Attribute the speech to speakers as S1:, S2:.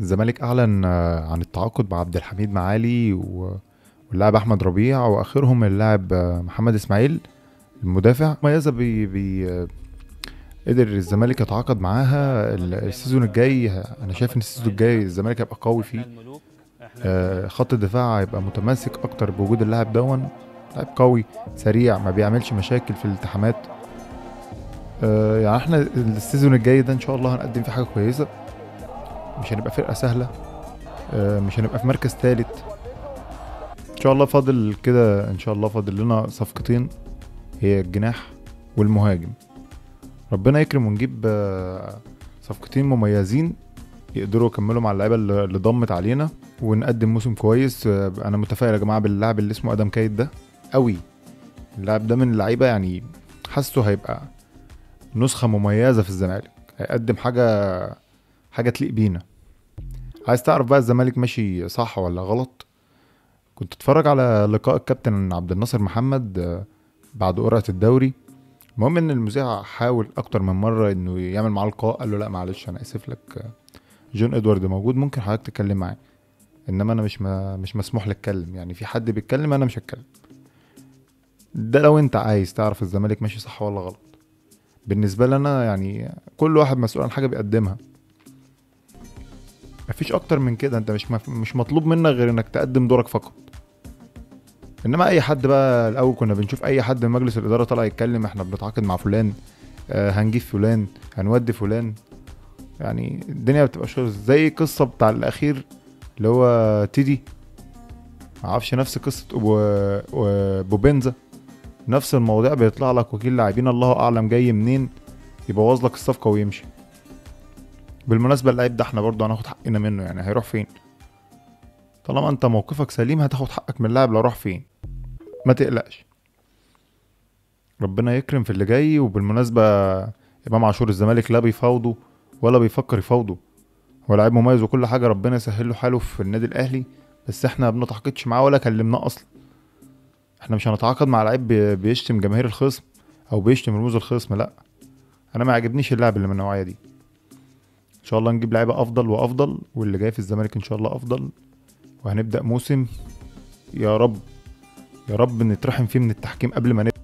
S1: الزمالك أعلن عن التعاقد مع عبد الحميد معالي واللاعب أحمد ربيع، وآخرهم اللاعب محمد إسماعيل المدافع. مميزة قدر الزمالك يتعاقد معاها السيزون الجاي. أنا شايف إن السيزون الجاي الزمالك هيبقى قوي فيه. خط الدفاع هيبقى متماسك أكتر بوجود اللاعب دون. لاعب قوي سريع ما بيعملش مشاكل في الالتحامات. يعني احنا السيزون الجاي ده إن شاء الله هنقدم فيه حاجة كويسة. مش هنبقى فرقة سهلة، مش هنبقى في مركز ثالث ان شاء الله. فاضل كده ان شاء الله، فاضل لنا صفقتين، هي الجناح والمهاجم. ربنا يكرم ونجيب صفقتين مميزين يقدروا يكملوا مع اللعيبه اللي ضمت علينا، ونقدم موسم كويس. انا متفائل يا جماعه باللاعب اللي اسمه ادم كايد ده قوي. اللاعب ده من اللعيبه، يعني حاسه هيبقى نسخه مميزه في الزمالك، هيقدم حاجه تليق بينا. عايز تعرف بقى الزمالك ماشي صح ولا غلط؟ كنت اتفرج على لقاء الكابتن عبد الناصر محمد بعد قرعة الدوري. المهم ان المذيع حاول اكتر من مرة انه يعمل معاه لقاء، قال له لا معلش انا اسف لك، جون ادوارد موجود ممكن حضرتك تتكلم معاه، انما انا مش مسموح لك اتكلم. يعني في حد بيتكلم انا مش هتكلم. ده لو انت عايز تعرف الزمالك ماشي صح ولا غلط. بالنسبة لنا يعني كل واحد مسؤول عن حاجة بيقدمها، مفيش اكتر من كده. انت مش مطلوب منك غير انك تقدم دورك فقط. انما اي حد بقى، الاول كنا بنشوف اي حد من مجلس الاداره طالع يتكلم احنا بنتعاقد مع فلان، هنجيب فلان، هنودي فلان. يعني الدنيا بتبقى شغل زي قصه بتاع الاخير اللي هو تيدي. معرفش نفس قصه وبوبنزا، نفس المواضيع. بيطلع لك وكيل لاعبين الله اعلم جاي منين يبوظ لك الصفقه ويمشي. بالمناسبه اللعيب ده احنا برضه هناخد حقنا منه، يعني هيروح فين؟ طالما انت موقفك سليم هتاخد حقك من اللاعب لو راح فين، ما تقلقش. ربنا يكرم في اللي جاي. وبالمناسبة إمام عاشور الزمالك لا بيفاوضه ولا بيفكر يفاوضه، هو لعيب مميز وكل حاجة، ربنا يسهل له حاله في النادي الأهلي، بس احنا ما بنتعاقدش معاه ولا كلمناه أصلا. احنا مش هنتعاقد مع لعيب بيشتم جماهير الخصم أو بيشتم رموز الخصم، لا. أنا ما عجبنيش اللاعب اللي من النوعية دي. إن شاء الله نجيب لعيبة أفضل وأفضل، واللي جاي في الزمالك إن شاء الله أفضل، وهنبدأ موسم يا رب يا رب نترحم فيه من التحكيم قبل ما نبدأ.